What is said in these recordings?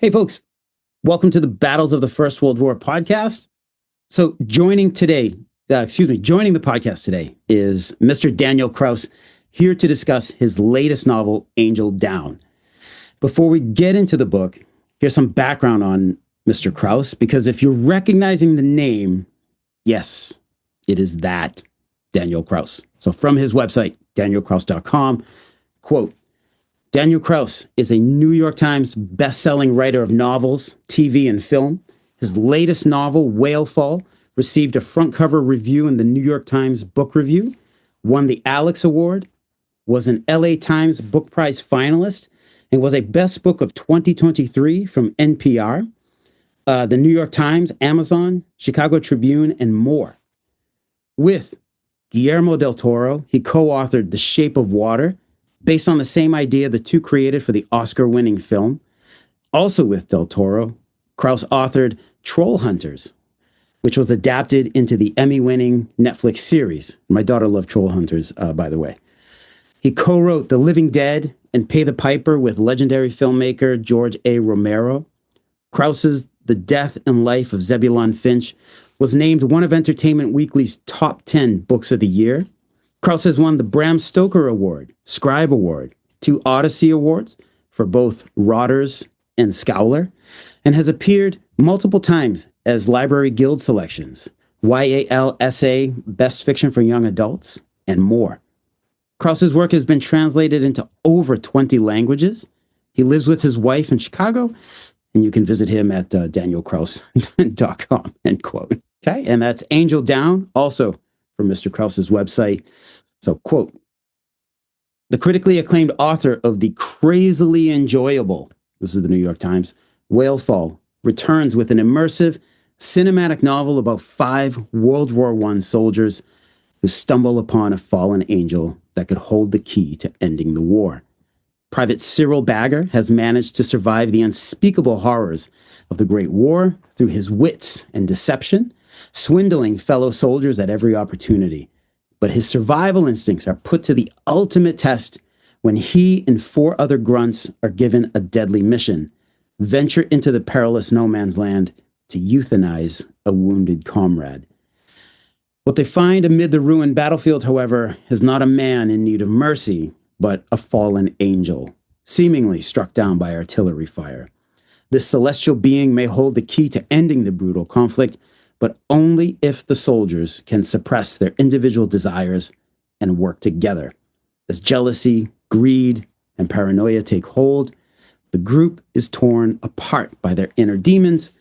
Hey, folks, welcome to the Battles of the First World War podcast. So, joining the podcast today is Mr. Daniel Kraus, here to discuss his latest novel, Angel Down. Before we get into the book, here's some background on Mr. Kraus, because if you're recognizing the name, yes, it is that Daniel Kraus. So, from his website, danielkraus.com, quote, Daniel Kraus is a New York Times best-selling writer of novels, TV, and film. His latest novel, Whale Fall, received a front cover review in the New York Times Book Review, won the Alex Award, was an LA Times Book Prize finalist, and was a Best Book of 2023 from NPR, the New York Times, Amazon, Chicago Tribune, and more. With Guillermo del Toro, he co-authored The Shape of Water, based on the same idea the two created for the Oscar-winning film. Also with Del Toro, Kraus authored Troll Hunters, which was adapted into the Emmy-winning Netflix series. My daughter loved Troll Hunters, by the way. He co-wrote The Living Dead and Pay the Piper with legendary filmmaker George A. Romero. Kraus's The Death and Life of Zebulon Finch was named one of Entertainment Weekly's top 10 books of the year. Kraus has won the Bram Stoker Award, Scribe Award, 2 Odyssey Awards for both Rotters and Scowler, and has appeared multiple times as Library Guild selections, YAL Essay, Best Fiction for Young Adults, and more. Kraus's work has been translated into over 20 languages. He lives with his wife in Chicago, and you can visit him at danielkraus.com, end quote. Okay, and that's Angel Down, also from Mr. Kraus's website. So, quote, the critically acclaimed author of the crazily enjoyable, this is the New York Times, Whale Fall, returns with an immersive cinematic novel about 5 World War I soldiers who stumble upon a fallen angel that could hold the key to ending the war. Private Cyril Bagger has managed to survive the unspeakable horrors of the Great War through his wits and deception, swindling fellow soldiers at every opportunity. But his survival instincts are put to the ultimate test when he and 4 other grunts are given a deadly mission: venture into the perilous no man's land to euthanize a wounded comrade. What they find amid the ruined battlefield, however, is not a man in need of mercy, but a fallen angel, seemingly struck down by artillery fire. This celestial being may hold the key to ending the brutal conflict, but only if the soldiers can suppress their individual desires and work together. As jealousy, greed, and paranoia take hold, the group is torn apart by their inner demons,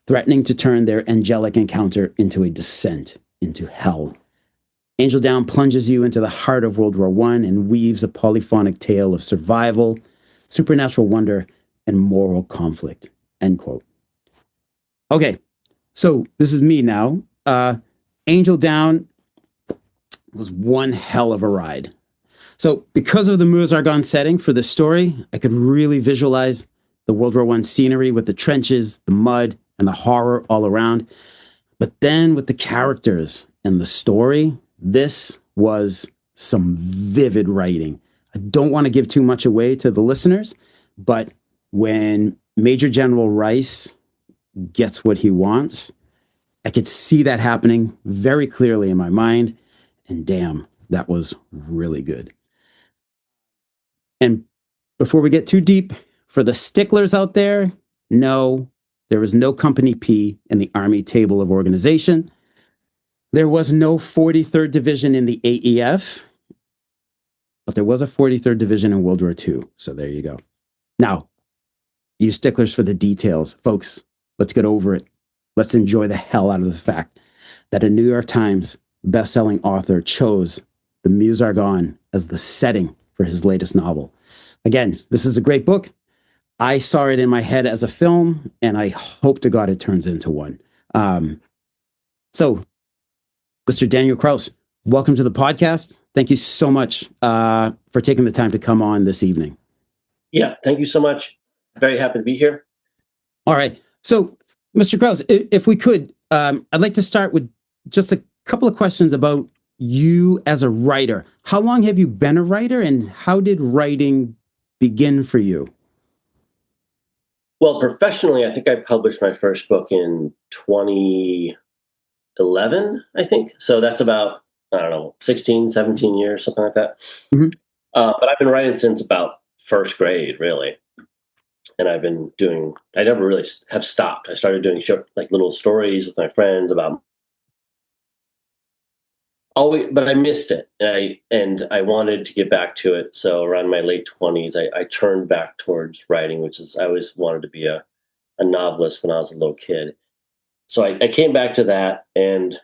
threatening to turn their angelic encounter into a descent into hell. Angel Down plunges you into the heart of World War I and weaves a polyphonic tale of survival, supernatural wonder, and moral conflict, end quote. Okay, so this is me now. Angel Down was one hell of a ride. So because of the Meuse-Argonne setting for this story, I could really visualize the World War I scenery with the trenches, the mud, and the horror all around. But then with the characters and the story, this was some vivid writing. I don't want to give too much away to the listeners, but when Major General Rice gets what he wants, I could see that happening very clearly in my mind. And damn, that was really good. And before we get too deep, for the sticklers out there, no, there was no Company P in the Army Table of Organization. There was no 43rd Division in the AEF, but there was a 43rd Division in World War II. So there you go. Now, you sticklers for the details, folks, let's get over it. Let's enjoy the hell out of the fact that a New York Times best-selling author chose the Meuse-Argonne as the setting for his latest novel. Again, this is a great book. I saw it in my head as a film, and I hope to God it turns into one. So, Mr. Daniel Kraus, welcome to the podcast. Thank you so much for taking the time to come on this evening. Yeah, thank you so much. Very happy to be here. All right. So, Mr. Kraus, if we could, I'd like to start with just a couple of questions about you as a writer. How long have you been a writer, and how did writing begin for you? Well, professionally, I think I published my first book in 2011, I think. So that's about, I don't know, 16, 17 years, something like that. Mhm. But I've been writing since about first grade, really. And I've been doing, I never really have stopped. I started doing short, like little stories with my friends about always, but I missed it. And I wanted to get back to it. So around my late 20s, I turned back towards writing, which is, I always wanted to be a novelist when I was a little kid. So I came back to that, and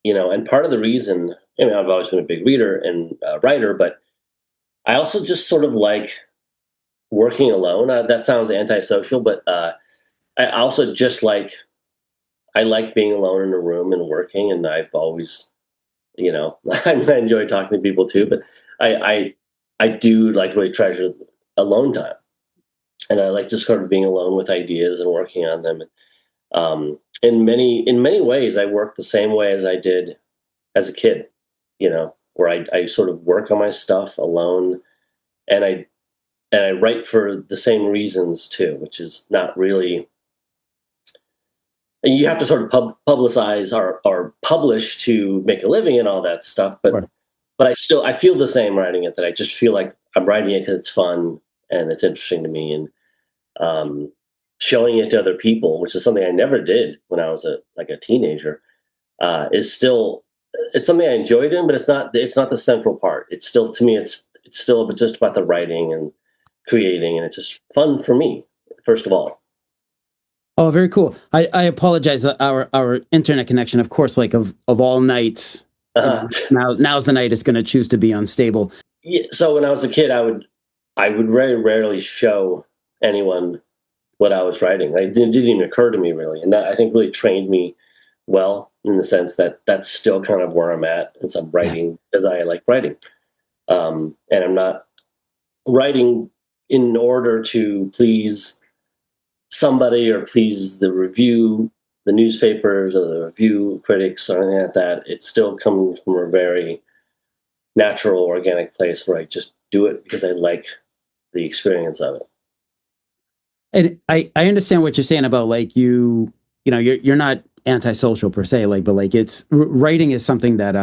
and part of the reason, I mean, I've always been a big reader and writer, but I also just sort of like working alone. That sounds antisocial, but I also just like, I like being alone in a room and working, and I've always, I mean, I enjoy talking to people too, but I I, I do like really treasure alone time, and I like just sort of being alone with ideas and working on them. In many ways, I work the same way as I did as a kid, where I sort of work on my stuff alone, and I write for the same reasons too, which is not really. And you have to sort of publicize or publish to make a living and all that stuff, but Right. I feel the same writing it, that I just feel like I'm writing it because it's fun and it's interesting to me, and um, showing it to other people, which is something I never did when I was a teenager, is still, it's something I enjoy doing, but it's not the central part. It's still, to me, it's still just about the writing and creating, and it's just fun for me, first of all. Oh, very cool. I apologize. Our internet connection, of course, like of all nights, Uh, now's the night it's going to choose to be unstable. yeah, so when I was a kid, I would very rarely show anyone what I was writing. It didn't even occur to me, really, and that, I think, really trained me well, in the sense that that's still kind of where I'm at, and I'm Yeah. writing as I like writing, and I'm not writing in order to please somebody or please the newspapers or the review critics or anything like that. It's still coming from a very natural, organic place where I just do it because I like the experience of it. And I understand what you're saying about like you're not antisocial per se, like, but like it's writing is something that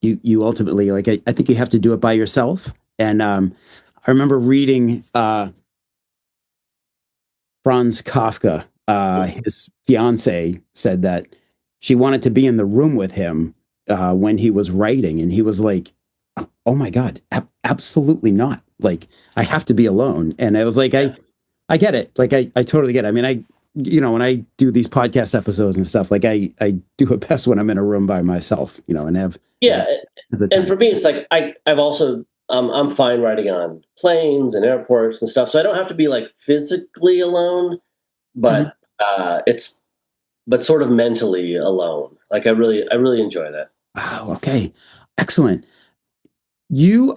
you ultimately like. I think you have to do it by yourself. And I remember reading Franz Kafka. His fiance said that she wanted to be in the room with him when he was writing, and he was like, "Oh my God, absolutely not! Like, I have to be alone." And I was like, Yeah, I get it. Like, I totally get it. I mean, when I do these podcast episodes and stuff, like, I do it best when I'm in a room by myself, and have yeah. the And time. for me, it's like I've also, I'm fine writing on planes and airports and stuff, so I don't have to be like physically alone, Mhm. but it's but sort of mentally alone. Like I really enjoy that. Wow. Okay. Excellent. You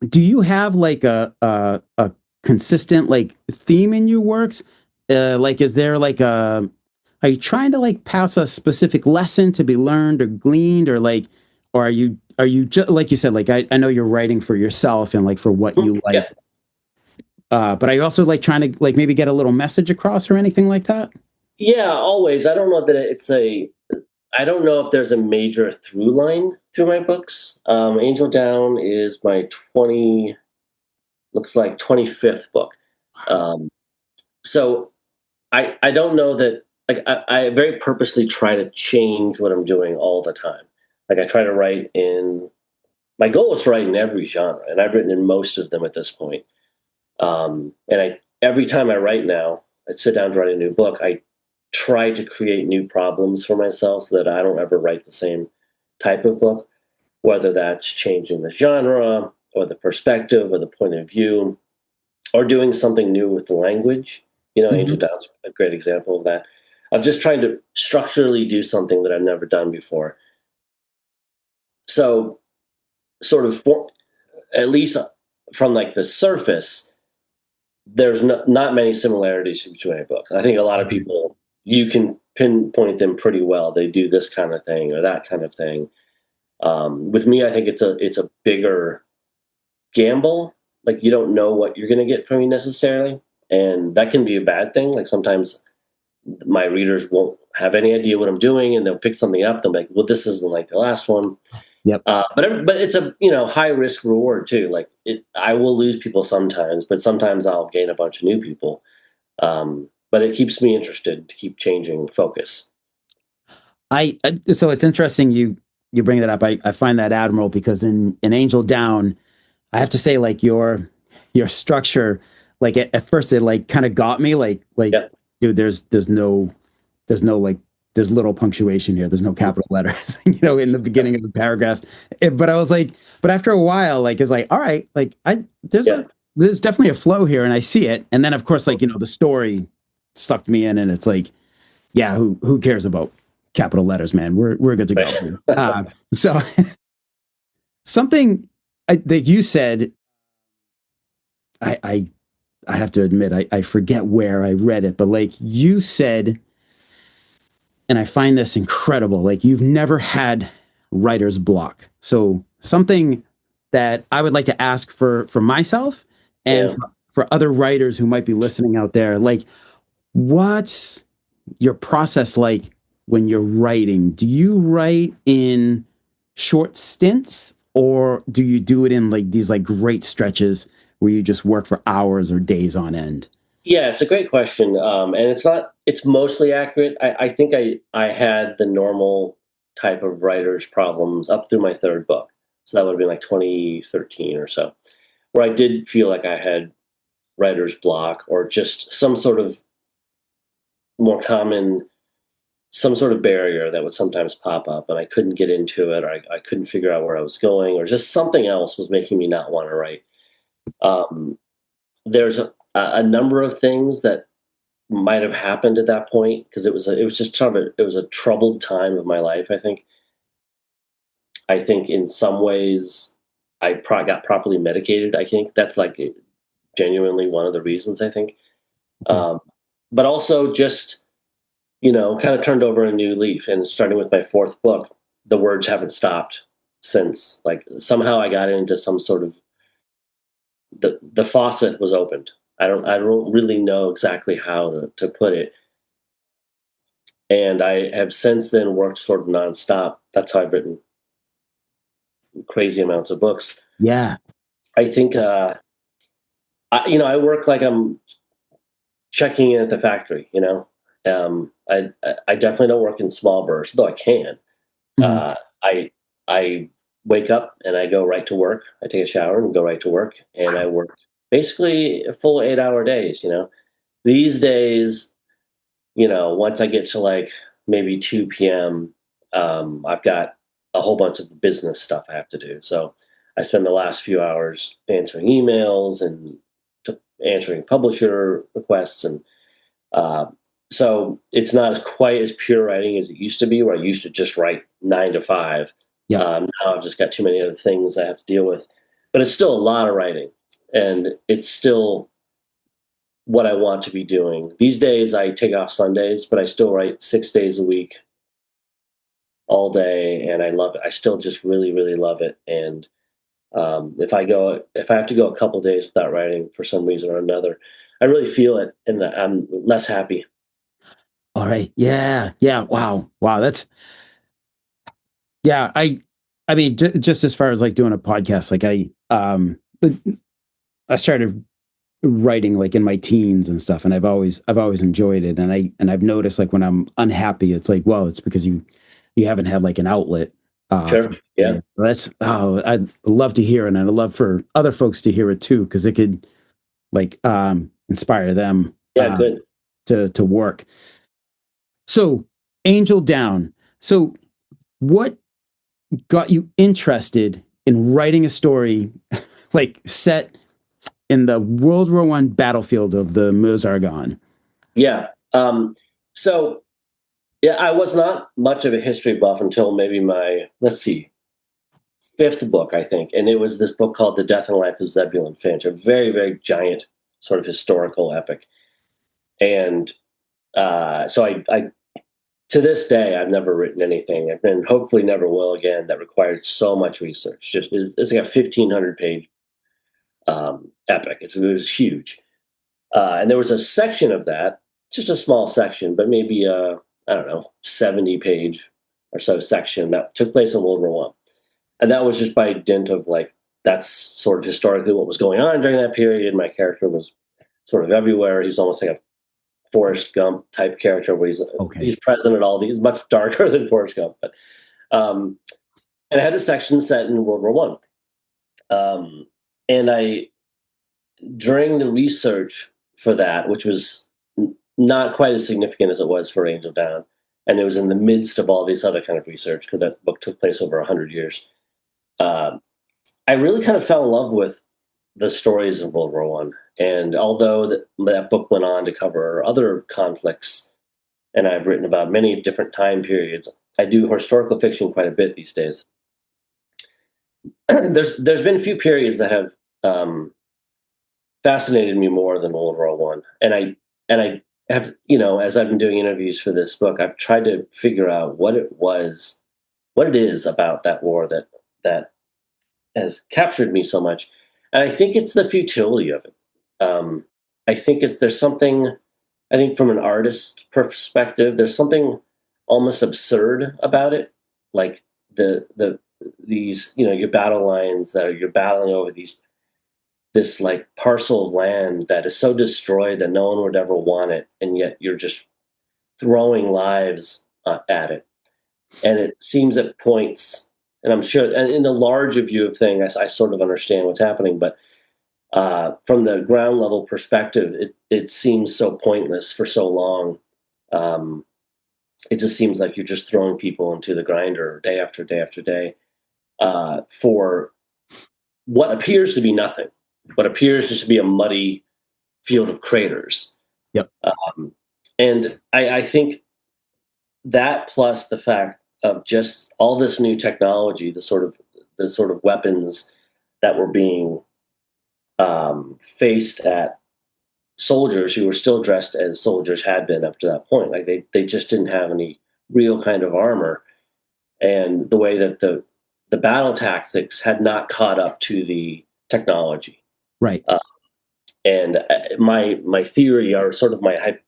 do you have like a consistent like theme in your works? Like, is there like are you trying to like pass a specific lesson to be learned or gleaned, or like, or are you just like you said, like I know you're writing for yourself and like for what Mhm. you like, Yeah, but are you also like trying to like maybe get a little message across or anything like that? yeah. Always. I don't know that it's a. I don't know if there's a major through line through my books. Angel Down is my 20, looks like 25th book. Um, so I don't know that, like, I very purposely try to change what I'm doing all the time. Like, I try to write in, my goal is to write in every genre, and I've written in most of them at this point. And every time I write now, I sit down to write a new book, I try to create new problems for myself so that I don't ever write the same type of book, whether that's changing the genre or the perspective or the point of view, or doing something new with the language. Angel Mhm. Down's a great example of that. Of just trying to structurally do something that I've never done before. So, sort of, at least from like the surface, there's not many similarities between my books. I think a lot of Mhm. people, you can pinpoint them pretty well. They do this kind of thing or that kind of thing. With me, I think it's a bigger gamble. Like, you don't know what you're going to get from me necessarily. and that can be a bad thing. Like sometimes my readers won't have any idea what I'm doing, and they'll pick something up. They'll be like, "Well, this isn't like the last one." Yep. But it's a high risk reward too. Like I will lose people sometimes, but sometimes I'll gain a bunch of new people. But it keeps me interested to keep changing focus. So it's interesting you bring that up. I find that admirable because in Angel Down, I have to say like your structure, like at first it like kind of got me like Yeah, dude, there's no like there's little punctuation here. There's no capital letters, in the beginning of the paragraphs. But I was like, but after a while, like it's like, all right, like yeah, there's definitely a flow here, and I see it. And then of course, like the story sucked me in, and it's like, yeah, who cares about capital letters, man? We're good to go. right. So something that you said, I, I I have to admit, I forget where I read it, but like you said, and I find this incredible, like you've never had writer's block. So something that I would like to ask for myself and Yeah. for other writers who might be listening out there, like what's your process like when you're writing? Do you write in short stints or do you do it in like these like great stretches where you just work for hours or days on end? Yeah, it's a great question, and it's not. It's mostly accurate. I think I had the normal type of writer's problems up through my third book, so that would have been like 2013 or so, where I did feel like I had writer's block or just some sort of more common, some sort of barrier that would sometimes pop up, and I couldn't get into it, or I couldn't figure out where I was going, or just something else was making me not want to write. Um, there's a number of things that might have happened at that point because it was just sort of it was a troubled time of my life. I think in some ways got properly medicated. I think that's like genuinely one of the reasons. I think, Okay. um, but also just kind of turned over a new leaf. And starting with my fourth book, the words haven't stopped since. Like somehow I got into some sort of the faucet was opened. I don't really know exactly how to put it. And I have since then worked sort of nonstop. That's how I've written crazy amounts of books. Yeah. I think, I work like I'm checking in at the factory. I definitely don't work in small bursts, though I can. Mhm. Uh, I wake up and I go right to work. I take a shower and go right to work, and I work basically a full 8 hour days. These days, once I get to like maybe 2 p.m., I've got a whole bunch of business stuff I have to do. So I spend the last few hours answering emails and answering publisher requests. And uh, so it's not as quite as pure writing as it used to be, where I used to just write 9 to 5. Yep. Now I've just got too many other things I have to deal with. But it's still a lot of writing. And it's still what I want to be doing. These days I take off Sundays, but I still write 6 days a week, all day, and I love it. I still just really, really love it. And if I have to go a couple days without writing for some reason or another, I really feel it, and I'm less happy. All right. Yeah. Yeah. Wow. Wow. That's yeah. I mean, just as far as like doing a podcast, like I started writing like in my teens and stuff, and I've always enjoyed it, and I've noticed like when I'm unhappy, it's like, well, it's because you haven't had like an outlet. Sure. For Yeah. it. That's I'd love to hear it, and I'd love for other folks to hear it too, because it could like inspire them Yeah. Good. to work. So, Angel Down. So, what got you interested in writing a story like set in the World War One battlefield of the Meuse-Argonne? Yeah. So yeah, I was not much of a history buff until maybe my, let's see, fifth book, I think. And it was this book called The Death and Life of Zebulon Finch, a very, very giant sort of historical epic. And so I to this day, I've never written anything, and hopefully never will again, that required so much research. It's like a 1,500 page epic. It was huge. And there was a section of that, just a small section, but maybe I don't know, 70-page or so section that took place in World War One, and that was just by dint of like that's sort of historically what was going on during that period. My character was sort of everywhere. He's almost like a Forrest Gump type character where Okay. he's present at all these, much darker than Forrest Gump, but um, and I had a section set in World War One, and I during the research for that, which was not quite as significant as it was for Angel Down, and it was in the midst of all this other kind of research because that book took place over 100 years. Uh, I really kind of fell in love with the stories of World War One, and although that book went on to cover other conflicts, and I've written about many different time periods, I do historical fiction quite a bit these days. There's been a few periods that have fascinated me more than World War One, and I have, as I've been doing interviews for this book, I've tried to figure out what it is about that war that has captured me so much, and I think it's the futility of it. I think there's something. I think from an artist perspective, there's something almost absurd about it, like these your battle lines that you're battling over this like parcel of land that is so destroyed that no one would ever want it, and yet you're just throwing lives at it. And it seems at points, and I'm sure, and in the larger view of things, I sort of understand what's happening, but from the ground level perspective, it seems so pointless for so long. Um, it just seems like you're just throwing people into the grinder day after day after day for what appears to be nothing, what appears just to be a muddy field of craters. Yep. And I think that plus the fact of just all this new technology, the sort of weapons that were being faced at soldiers who were still dressed as soldiers had been up to that point. Like they just didn't have any real kind of armor, and the way that the battle tactics had not caught up to the technology. Right. And my theory, or sort of my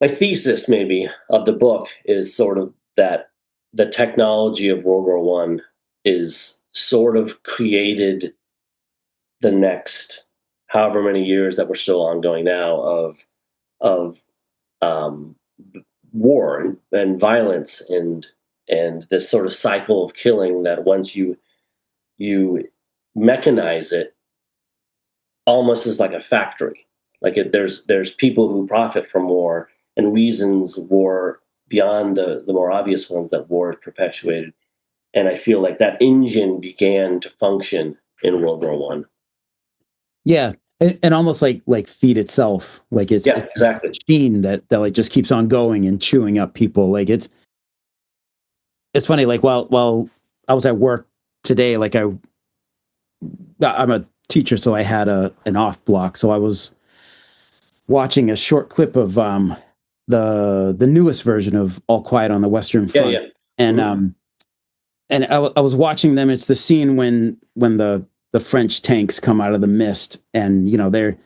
thesis maybe of the book, is sort of that the technology of World War One is sort of created the next however many years that we're still ongoing now of um, war and violence and this sort of cycle of killing that once you mechanize it almost as like a factory. Like there's people who profit from war and reasons war beyond the more obvious ones that war is perpetuated. And I feel like that engine began to function in World War One. Yeah. And almost like feed itself. Like Yeah, it's a exactly. machine that like just keeps on going and chewing up people. Like it's funny, like while I was at work today, like I'm a teacher, so I had an off block. So I was watching a short clip of the newest version of All Quiet on the Western Yeah, Front, yeah. and Mhm. I was watching them. It's the scene when the French tanks come out of the mist, and they're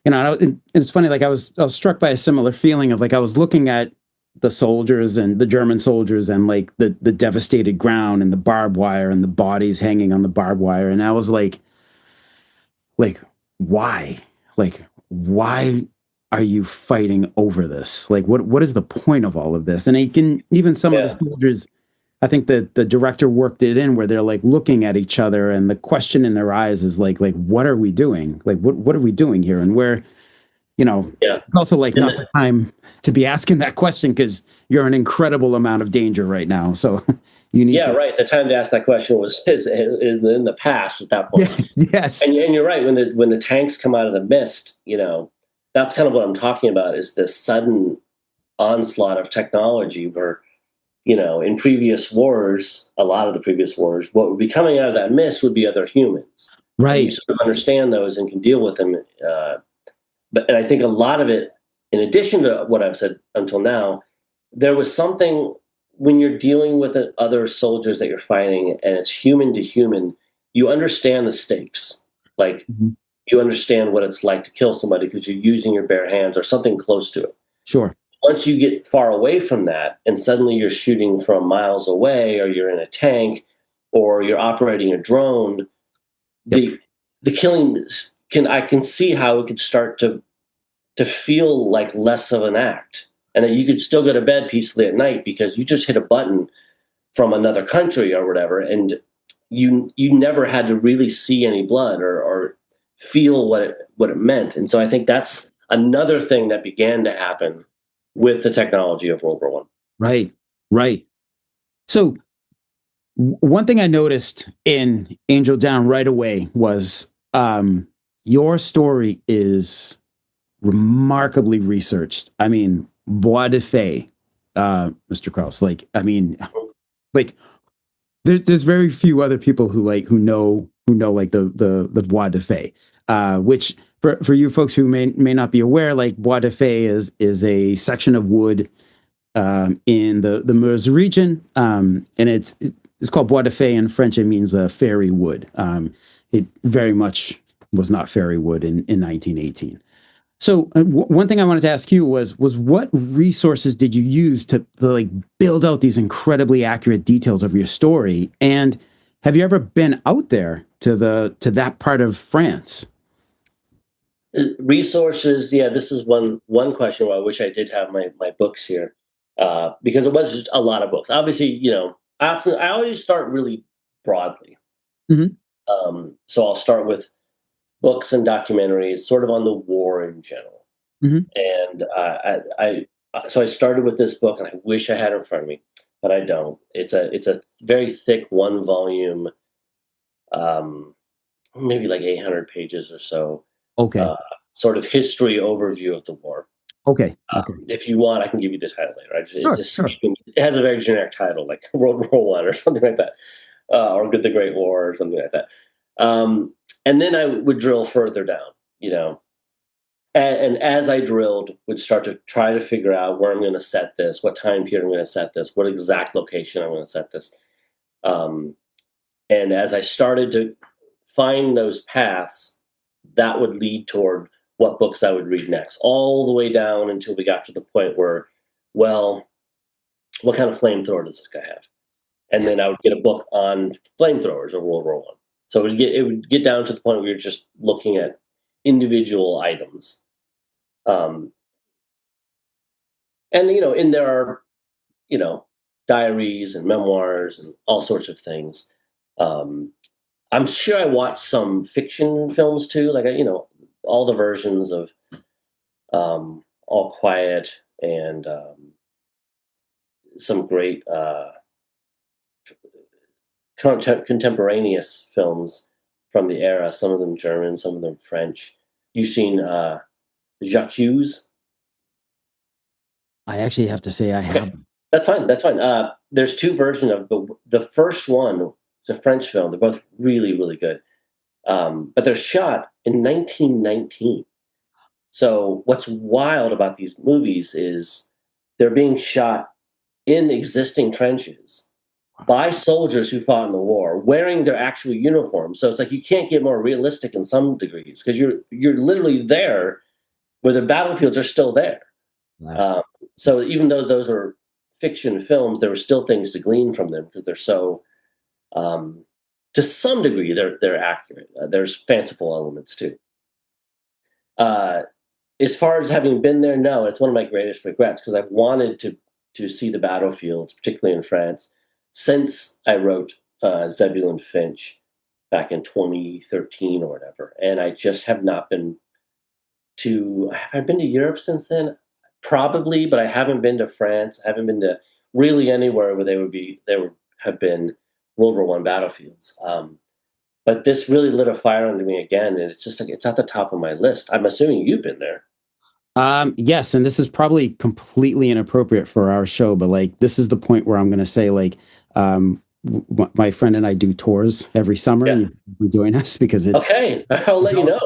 and it's funny. Like I was struck by a similar feeling of like I was looking at the soldiers and the German soldiers and like the devastated ground and the barbed wire and the bodies hanging on the barbed wire, and I was like why like why are you fighting over this? Like what is the point of all of this? And even some of the Yeah. soldiers, I think that the director worked it in where they're like looking at each other and the question in their eyes is like what are we doing? Like what are we doing here? And where, Yeah. it's also like And not the time to be asking that question because you're in an incredible amount of danger right now. So you need yeah, to. right. The time to ask that question is in the past at that Yeah. point. Yes. And you're right. When the tanks come out of the mist, that's kind of what I'm talking about. Is this sudden onslaught of technology where in previous wars, a lot of the previous wars, what would be coming out of that mist would be other humans, and you Right. sort of understand those and can deal with them. And I think a lot of it, in addition to what I've said until now, there was something when you're dealing with other soldiers that you're fighting, and it's human to human. You understand the stakes, like Mhm. you understand what it's like to kill somebody because you're using your bare hands or something close to it. Sure. Once you get far away from that and suddenly you're shooting from miles away or you're in a tank or you're operating a drone, Yep. the killing I can see how it could start to feel like less of an act, and that you could still go to bed peacefully at night because you just hit a button from another country or whatever, and you never had to really see any blood or feel what it meant. And so I think that's another thing that began to happen with the technology of World War One. Right. Right. So one thing I noticed in Angel Down right away was your story is remarkably researched. I mean, bois de fait, Mr. Kraus. Like, I mean, like there's very few other people who know like the bois de fait, which for you folks who may not be aware, like bois de fait is a section of wood in the Meuse region, and it's called bois de fait in French. It means fairy wood. It very much was not fairy wood in 1918. So one thing I wanted to ask you was what resources did you use to like build out these incredibly accurate details of your story? And have you ever been out there to that part of France? Resources, yeah, this is one question where I wish I did have my books here, because it was just a lot of books. Obviously, I always start really broadly. Mhm. So I'll start with books and documentaries, sort of on the war in general. Mhm. And so I started with this book, and I wish I had it in front of me, but I don't. It's a very thick 1 volume, um, maybe like 800 pages or so, Okay. uh, sort of history overview of the war. Okay. Okay. If you want, I can give you the title later. It's Sure. just Sure. it has a very generic title, like World War One or something like that, or the Great War or something like that. And then I would drill further down, and as I drilled, would start to try to figure out where I'm going to set this, what time period I'm going to set this, what exact location I'm going to set this. Um, and as I started to find those paths, that would lead toward what books I would read next, all the way down until we got to the point where, well, what kind of flamethrower does this guy have? And Yeah. then I would get a book on flamethrowers of World War One. So it would get down to the point where you're just looking at individual items. Um, and in there are you know diaries and memoirs and all sorts of things. Um, I'm sure I watched some fiction films too, like all the versions of All Quiet and some great contemporaneous films from the era. Some of them German, some of them French. You've seen Jacques? I actually have to say I Okay, have. that's fine. That's fine. There's two versions of the first one. It's a French film. They're both really, really good. But they're shot in 1919. So what's wild about these movies is they're being shot in existing trenches by soldiers who fought in the war, wearing their actual uniforms. So it's like you can't get more realistic in some degrees because you're literally there where the battlefields are still there. Wow. Um, so even though those are fiction films, there were still things to glean from them because they're so, um, to some degree, they're accurate. There's fanciful elements too. Uh, as far as having been there, no, it's one of my greatest regrets because I've wanted to see the battlefields, particularly in France, since I wrote Zebulon Finch back in 2013 or whatever, and I just have not been to. Have I been to Europe since then? Probably, but I haven't been to France. I haven't been to really anywhere where there would have been World War One battlefields. But this really lit a fire under me again, and it's just like it's at the top of my list. I'm assuming you've been there. Yes, and this is probably completely inappropriate for our show, but like this is the point where I'm going to say like my friend and I do tours every summer, Yeah. and you join us because Okay, I'll let you know.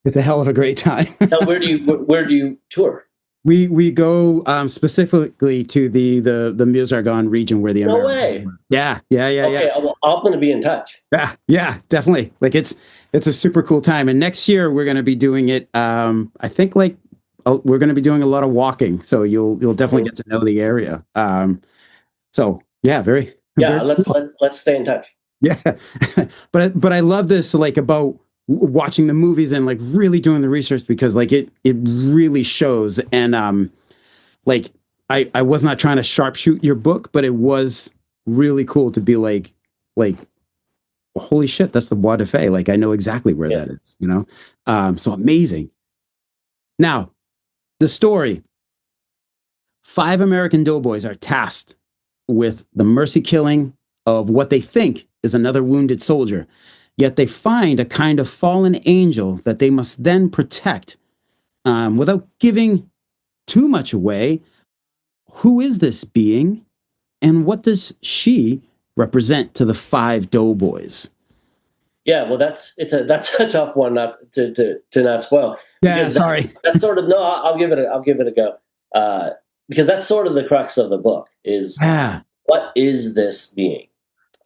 it's a hell of a great time. Now, where do you tour? We go specifically to the Meuse-Argonne region where the No Americans way. were. Yeah, yeah, yeah, yeah. Okay, I'm going to be in touch. Yeah, yeah, definitely. Like it's a super cool time. And next year we're going to be doing it. I think like we're going to be doing a lot of walking, so you'll definitely Mhm. get to know the area. So yeah, very Yeah, very let's cool. let's stay in touch. Yeah, but I love this like about watching the movies and like really doing the research because like it really shows and like I was not trying to sharpshoot your book, but it was really cool to be like holy shit, that's the Bois de Fay. Like I know exactly where Yeah. that is, you know? So amazing. Now, the story. Five American doughboys are tasked with the mercy killing of what they think is another wounded soldier. Yet they find a kind of fallen angel that they must then protect. Without giving too much away, who is this being and what does she represent to the five doughboys? Yeah, well, that's a tough one not to not spoil Yeah, because sorry. that's sort of no. I'll give it a go because that's sort of the crux of the book is Yeah. what is this being?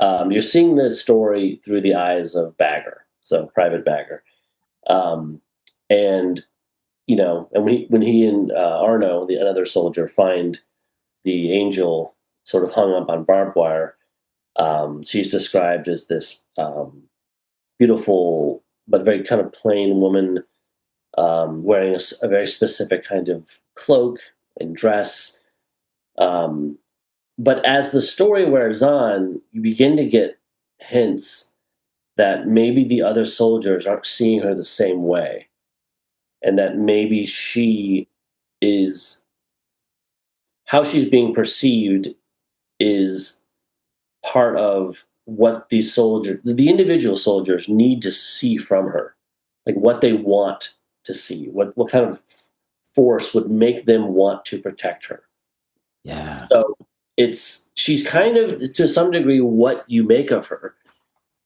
You're seeing the story through the eyes of Bagger, so Private Bagger, um, and and when he and Arno, another soldier, find the angel sort of hung up on barbed wire. She's described as this beautiful but very kind of plain woman wearing a very specific kind of cloak and dress. Um, but as the story wears on, you begin to get hints that maybe the other soldiers aren't seeing her the same way, and that maybe she is how she's being perceived is part of what these soldiers, the individual soldiers, need to see from her, like what they want to see, what kind of force would make them want to protect her. Yeah. So she's kind of to some degree what you make of her,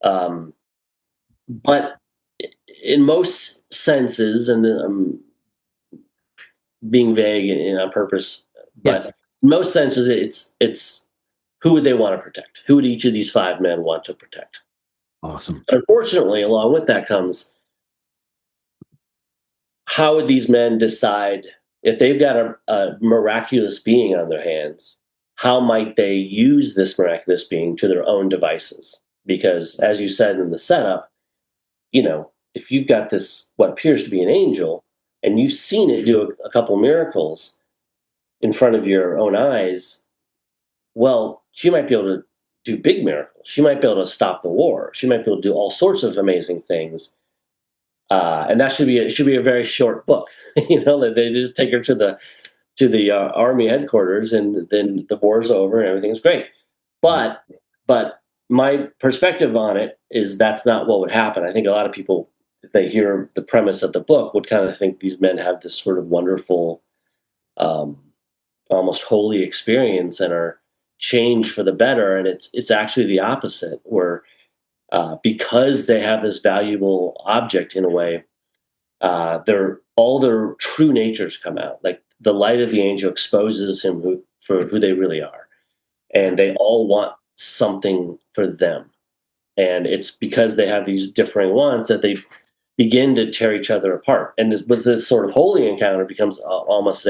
um, but in most senses, and being vague on purpose, Yeah. but in most senses, it's who would they want to protect? Who would each of these five men want to protect? Awesome. Unfortunately, along with that comes how would these men decide if they've got a miraculous being on their hands? How might they use this miraculous being to their own devices? Because, as you said in the setup, if you've got this, what appears to be an angel, and you've seen it do a couple miracles in front of your own eyes, well, she might be able to do big miracles. She might be able to stop the war. She might be able to do all sorts of amazing things. And that should be a very short book. They just take her to the army headquarters, and then the war's over and everything's great. Yep. But my perspective on it is that's not what would happen. I think a lot of people, if they hear the premise of the book, would kind of think these men have this sort of wonderful, um, almost holy experience and are changed for the better. And it's actually the opposite, where because they have this valuable object in a way, their all their true natures come out. Like the light of the angel exposes for who they really are, and they all want something for them. And it's because they have these differing wants that they begin to tear each other apart. And with this sort of holy encounter, becomes almost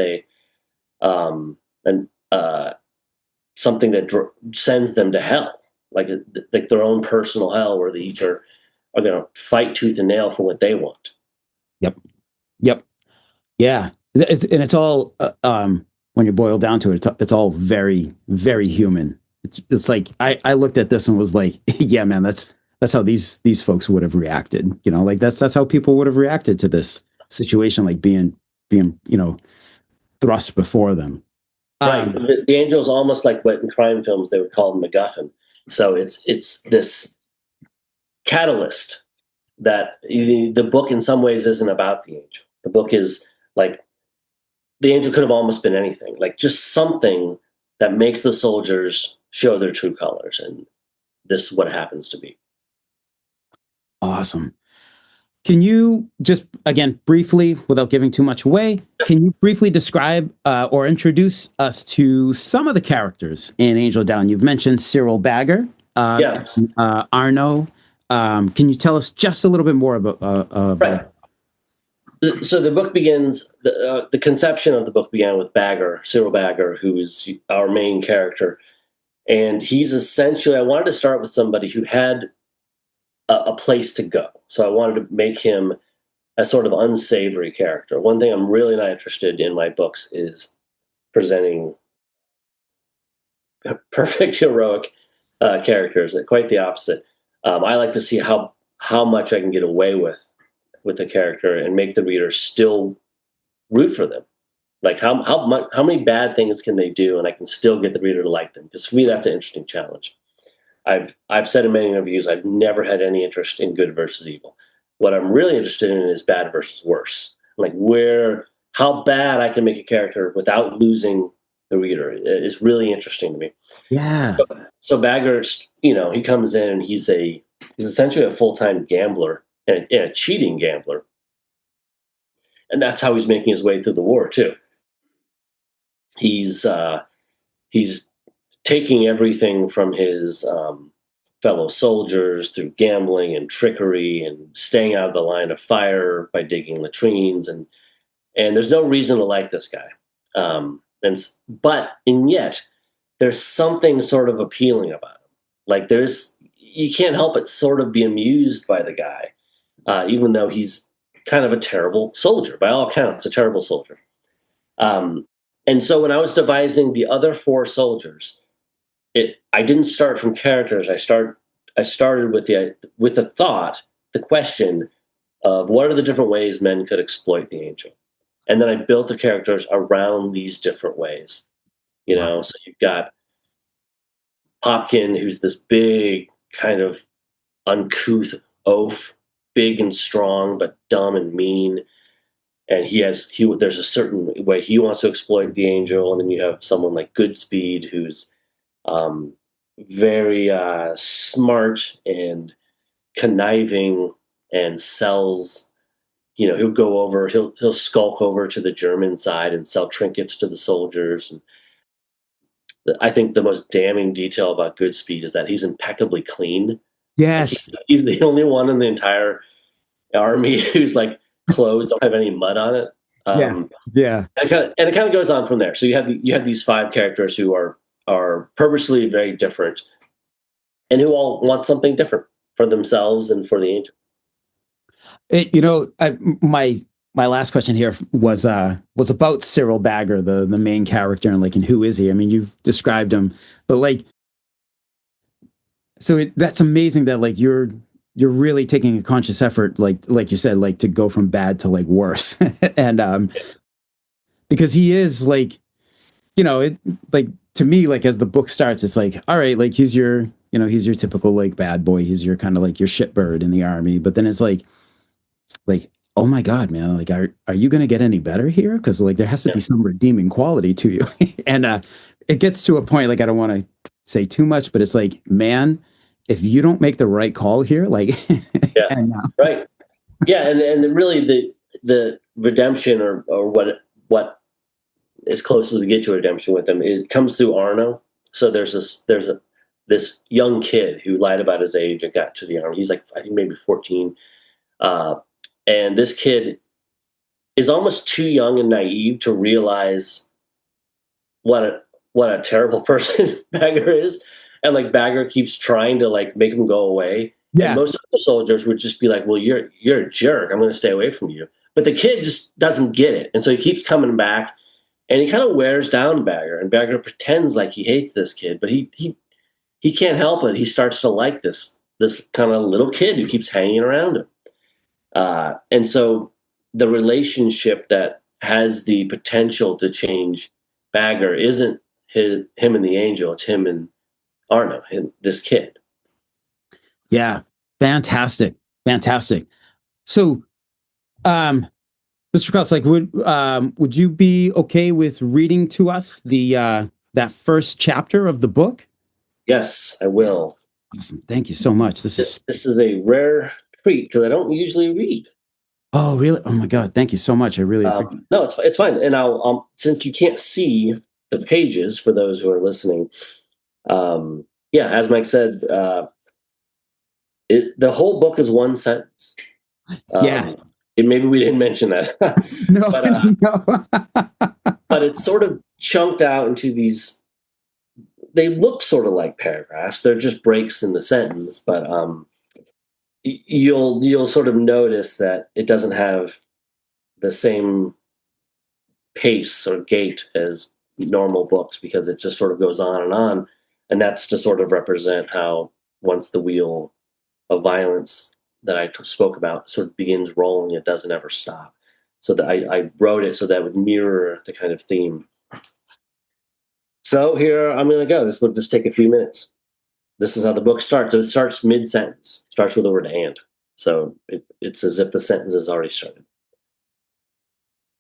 um, an something that sends them to hell, like their own personal hell, where they each are going to fight tooth and nail for what they want. Yep. Yep. Yeah. And it's all when you boil down to it, it's all very, very human. It's like I looked at this and was like, yeah, man, that's how these folks would have reacted. You know, like that's how people would have reacted to this situation, like being thrust before them. Right. Um, The angel is almost like what in crime films they would call the MacGuffin. So it's this catalyst that the book in some ways isn't about the angel. The book is like the angel could have almost been anything, like just something that makes the soldiers show their true colors, and this is what it happens to be. awesome. Can you just, again, briefly, without giving too much away, can you briefly describe or introduce us to some of the characters in Angel Down? You've mentioned Cyril Bagger, Yeah. Arno. Can you tell us just a little bit more about Right. So the book begins. The conception of the book began with Bagger, Cyril Bagger, who is our main character, and he's essentially. I wanted to start with somebody who had a place to go. So I wanted to make him a sort of unsavory character. One thing I'm really not interested in my books is presenting perfect heroic characters. Quite the opposite. I like to see how much I can get away with a character and make the reader still root for them. Like how many bad things can they do, and I can still get the reader to like them? Because for me, that's an interesting challenge. I've said in many interviews I've never had any interest in good versus evil. What I'm really interested in is bad versus worse. Like how bad I can make a character without losing the reader is really interesting to me. Yeah. So Bagger's, he comes in and he's essentially a full-time gambler and a cheating gambler, and that's how he's making his way through the war too. He's taking everything from his fellow soldiers through gambling and trickery and staying out of the line of fire by digging latrines, and there's no reason to like this guy. And yet there's something sort of appealing about him. Like you can't help but sort of be amused by the guy, even though he's kind of a terrible soldier, by all accounts, a terrible soldier. And so when I was devising the other four soldiers, I didn't start from characters. I started with the thought, the question of what are the different ways men could exploit the angel, and then I built the characters around these different ways. Wow. So you've got Popkin, who's this big kind of uncouth oaf, big and strong, but dumb and mean. And there's a certain way he wants to exploit the angel, and then you have someone like Goodspeed, who's very smart and conniving and sells. He'll skulk over to the German side and sell trinkets to the soldiers. And I think the most damning detail about Goodspeed is that he's impeccably clean. Like Yes. he's the only one in the entire army who's like clothes don't have any mud on it. Yeah. Yeah. And it kind of goes on from there. So you have these five characters who are purposely very different, and who all want something different for themselves and for the angel. My last question here was about Cyril Bagger, the main character, and who is he? I mean, you've described him, but that's amazing that you're really taking a conscious effort, like you said, to go from bad to worse, and because he is to me, as the book starts, it's all right, he's your typical bad boy, he's your kind of your shitbird in the army, but then it's oh my God, man, are you going to get any better here? Because there has to be some redeeming quality to you. And it gets to a point, I don't want to say too much, but it's man, if you don't make the right call here, Yeah, and right, yeah, and really the redemption or what as close as we get to redemption with him, it comes through Arno. So there's this young kid who lied about his age and got to the army. He's I think maybe 14. And this kid is almost too young and naive to realize what a terrible person Bagger is, and Bagger keeps trying to make him go away. yeah, And most of the soldiers would just be like, "Well, you're a jerk. I'm going to stay away from you." But the kid just doesn't get it, and so he keeps coming back, and he kind of wears down Bagger. And Bagger pretends like he hates this kid, but he can't help it. He starts to like this kind of little kid who keeps hanging around him. And so the relationship that has the potential to change Bagger isn't him and the angel, it's him and Arno, this kid. yeah, fantastic. So, Mr. Kraus, would you be okay with reading to us that first chapter of the book? Yes, I will. Awesome. Thank you so much. This is a rare treat because I don't usually read. Oh, really? Oh my God. Thank you so much. I really appreciate it. No, it's fine. And I'll since you can't see the pages for those who are listening, yeah, as Mike said, the whole book is one sentence. Yes. Maybe we didn't mention that, No, but no. but it's sort of chunked out into these. They look sort of like paragraphs. They're just breaks in the sentence, but you'll sort of notice that it doesn't have the same pace or gait as normal books because it just sort of goes on, and that's to sort of represent how once the wheel of violence that I spoke about sort of begins rolling, it doesn't ever stop. So that I wrote it so that it would mirror the kind of theme. So here I'm going to go. This will just take a few minutes. This is how the book starts. So it starts mid-sentence. Starts with the word "and." So it's as if the sentence has already started.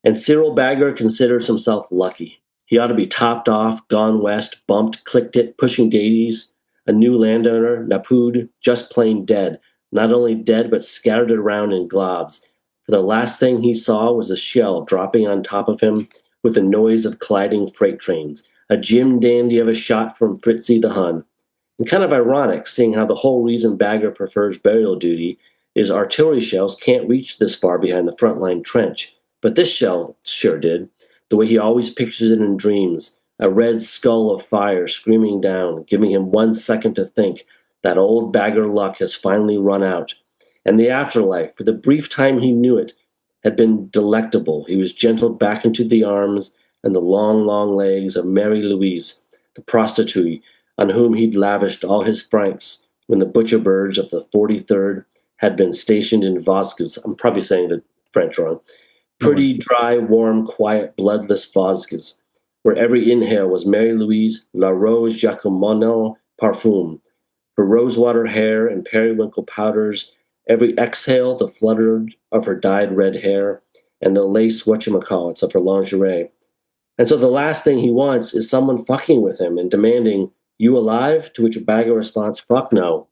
And Cyril Bagger considers himself lucky. He ought to be topped off, gone west, bumped, clicked it, pushing daisies, a new landowner, napooed, just plain dead. Not only dead, but scattered around in globs. For the last thing he saw was a shell dropping on top of him with the noise of colliding freight trains. A Jim Dandy of a shot from Fritzie the Hun. And kind of ironic, seeing how the whole reason Bagger prefers burial duty is artillery shells can't reach this far behind the frontline trench. But this shell sure did, the way he always pictures it in dreams, a red skull of fire screaming down, giving him 1 second to think that old Bagger luck has finally run out. And the afterlife, for the brief time he knew it, had been delectable. He was gentled back into the arms and the long, long legs of Mary Louise, the prostitute, on whom he'd lavished all his francs when the butcher birds of the 43rd had been stationed in Vosges. I'm probably saying the French wrong. Pretty, dry, warm, quiet, bloodless Vosges, where every inhale was Mary Louise La Rose Jacqueminot parfum, her rosewater hair and periwinkle powders, every exhale the flutter of her dyed red hair, and the lace whatchamacallits of her lingerie. And so the last thing he wants is someone fucking with him and demanding, "You alive?" To which Bagger responds, "Fuck no."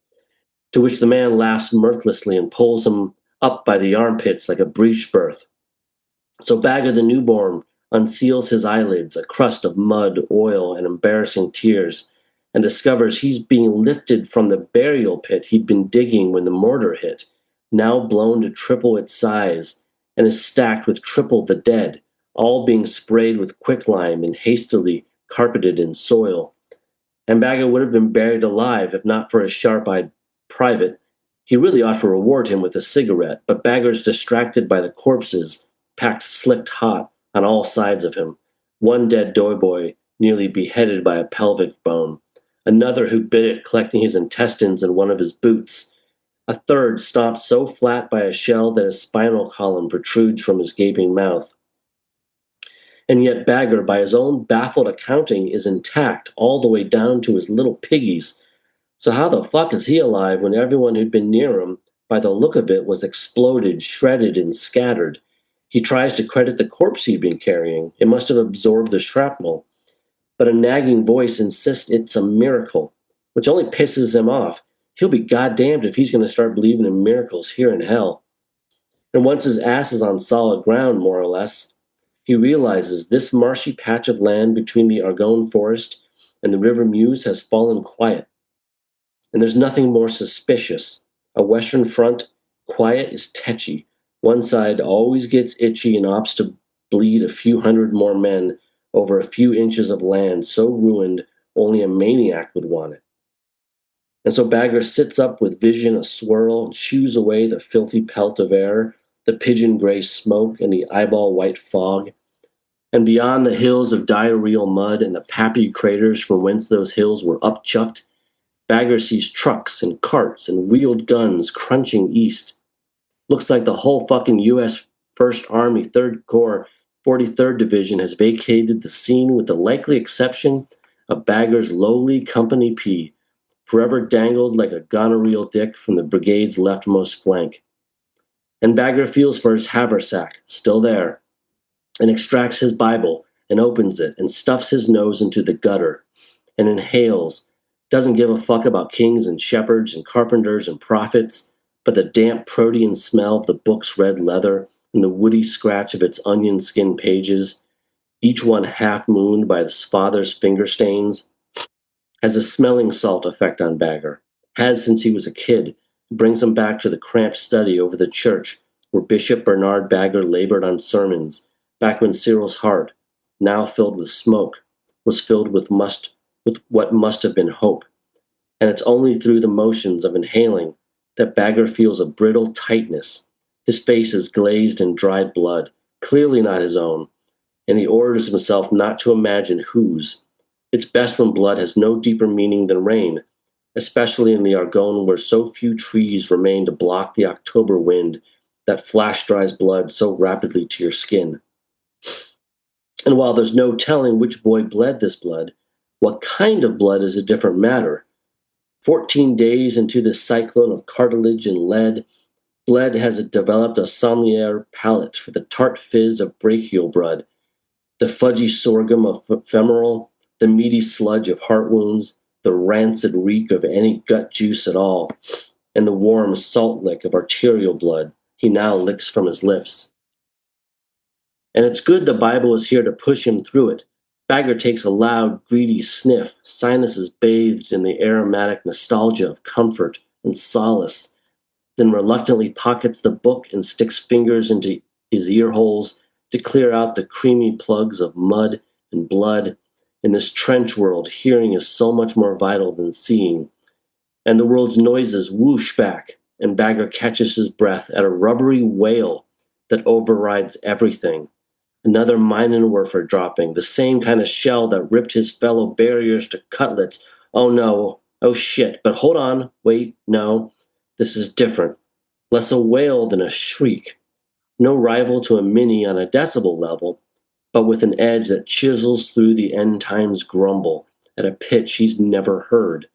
To which the man laughs mirthlessly and pulls him up by the armpits like a breech birth. So Bagger the newborn unseals his eyelids, a crust of mud, oil, and embarrassing tears, and discovers he's being lifted from the burial pit he'd been digging when the mortar hit, now blown to triple its size, and is stacked with triple the dead, all being sprayed with quicklime and hastily carpeted in soil. And Bagger would have been buried alive if not for his sharp-eyed private. He really ought to reward him with a cigarette, but Bagger's distracted by the corpses packed slicked hot on all sides of him. One dead doughboy nearly beheaded by a pelvic bone. Another who bit it collecting his intestines in one of his boots. A third stomped so flat by a shell that his spinal column protrudes from his gaping mouth. And yet Bagger, by his own baffled accounting, is intact all the way down to his little piggies. So how the fuck is he alive when everyone who'd been near him, by the look of it, was exploded, shredded, and scattered? He tries to credit the corpse he'd been carrying. It must have absorbed the shrapnel. But a nagging voice insists it's a miracle, which only pisses him off. He'll be goddamned if he's going to start believing in miracles here in hell. And once his ass is on solid ground, more or less, he realizes this marshy patch of land between the Argonne forest and the river Meuse has fallen quiet. And there's nothing more suspicious. A western front, quiet is tetchy. One side always gets itchy and opts to bleed a few hundred more men over a few inches of land so ruined only a maniac would want it. And so Bagger sits up with vision a swirl and shoos away the filthy pelt of air, the pigeon gray smoke, and the eyeball white fog. And beyond the hills of diarrheal mud and the pappy craters from whence those hills were upchucked, Bagger sees trucks and carts and wheeled guns crunching east. Looks like the whole fucking U.S. 1st Army 3rd Corps 43rd Division has vacated the scene with the likely exception of Bagger's lowly Company P, forever dangled like a gonorrheal dick from the brigade's leftmost flank. And Bagger feels for his haversack, still there, and extracts his Bible and opens it and stuffs his nose into the gutter and inhales, doesn't give a fuck about kings and shepherds and carpenters and prophets, but the damp protean smell of the book's red leather and the woody scratch of its onion skin pages, each one half-mooned by his father's finger stains, has a smelling salt effect on Bagger. Has since he was a kid. It brings him back to the cramped study over the church where Bishop Bernard Bagger labored on sermons, back when Cyril's heart, now filled with smoke, was filled with what must have been hope. And it's only through the motions of inhaling that Bagger feels a brittle tightness. His face is glazed in dried blood, clearly not his own, and he orders himself not to imagine whose. It's best when blood has no deeper meaning than rain, especially in the Argonne where so few trees remain to block the October wind that flash dries blood so rapidly to your skin. And while there's no telling which boy bled this blood, what kind of blood is a different matter. 14 days into this cyclone of cartilage and lead, blood has developed a sommelier palate for the tart fizz of brachial blood, the fudgy sorghum of femoral, the meaty sludge of heart wounds, the rancid reek of any gut juice at all, and the warm salt lick of arterial blood he now licks from his lips. And it's good the Bible is here to push him through it. Bagger takes a loud, greedy sniff, sinuses bathed in the aromatic nostalgia of comfort and solace, then reluctantly pockets the book and sticks fingers into his ear holes to clear out the creamy plugs of mud and blood. In this trench world, hearing is so much more vital than seeing. And the world's noises whoosh back, and Bagger catches his breath at a rubbery wail that overrides everything. Another Minenwerfer dropping, the same kind of shell that ripped his fellow barriers to cutlets. Oh no, oh shit, but hold on, wait, no, this is different. Less a wail than a shriek. No rival to a mini on a decibel level, but with an edge that chisels through the end times grumble at a pitch he's never heard.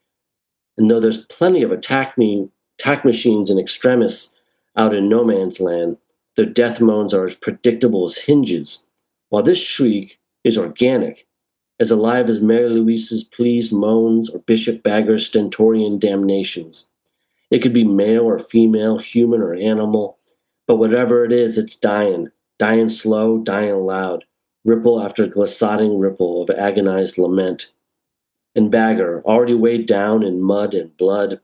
And though there's plenty of attack machines and extremists out in no man's land, their death moans are as predictable as hinges, while this shriek is organic, as alive as Mary Louise's pleased moans or Bishop Bagger's stentorian damnations. It could be male or female, human or animal, but whatever it is, it's dying, dying slow, dying loud, ripple after glissoding ripple of agonized lament. And Bagger, already weighed down in mud and blood,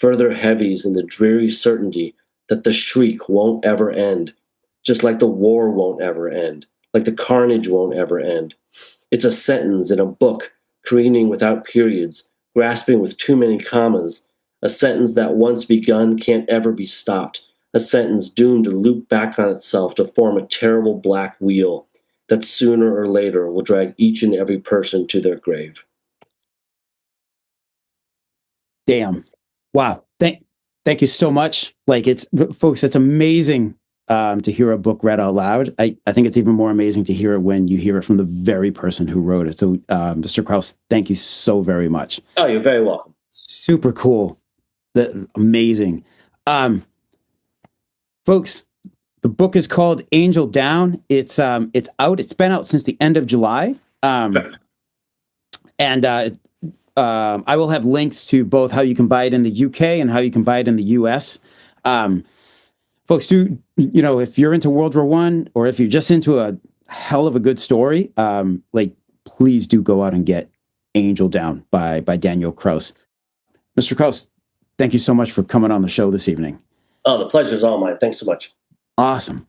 further heavies in the dreary certainty that the shriek won't ever end, just like the war won't ever end, like the carnage won't ever end. It's a sentence in a book, careening without periods, grasping with too many commas, a sentence that once begun can't ever be stopped, a sentence doomed to loop back on itself to form a terrible black wheel that sooner or later will drag each and every person to their grave. Damn. Wow. Thank you so much. Like it's folks, it's amazing to hear a book read out loud. I think it's even more amazing to hear it when you hear it from the very person who wrote it. So Mr. Kraus, thank you so very much. Oh, you're very welcome. Super cool. Amazing. Folks, the book is called Angel Down. It's out. It's been out since the end of July. And I will have links to both how you can buy it in the UK and how you can buy it in the US. Folks, if you're into World War I, or if you're just into a hell of a good story, please do go out and get Angel Down by Daniel Kraus. Mr. Kraus, thank you so much for coming on the show this evening. Oh, the pleasure's all mine. Thanks so much. Awesome.